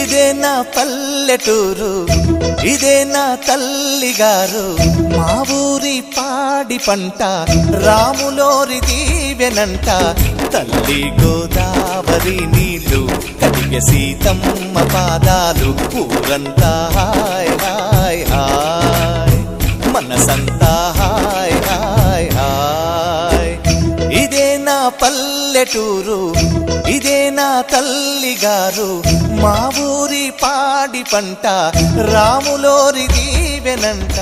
ఇదే నా పల్లెటూరు, ఇదే నా తల్లిగారు, మా ఊరి పాడి పంట రాములోరి దీవెనంట. తల్లి గోదావరి నీళ్ళు కడిగ సీతమ్మ పాదాలు, ఊరంతా హాయ్ హాయ్ హాయ్, మనసంతా హాయ్ హాయ్ హాయ్. ఇదే నా పల్లెటూరు, ఇదే నా తల్లిగారు, మా ఊరి పాడి పంట రాములోరి దీవెనంట.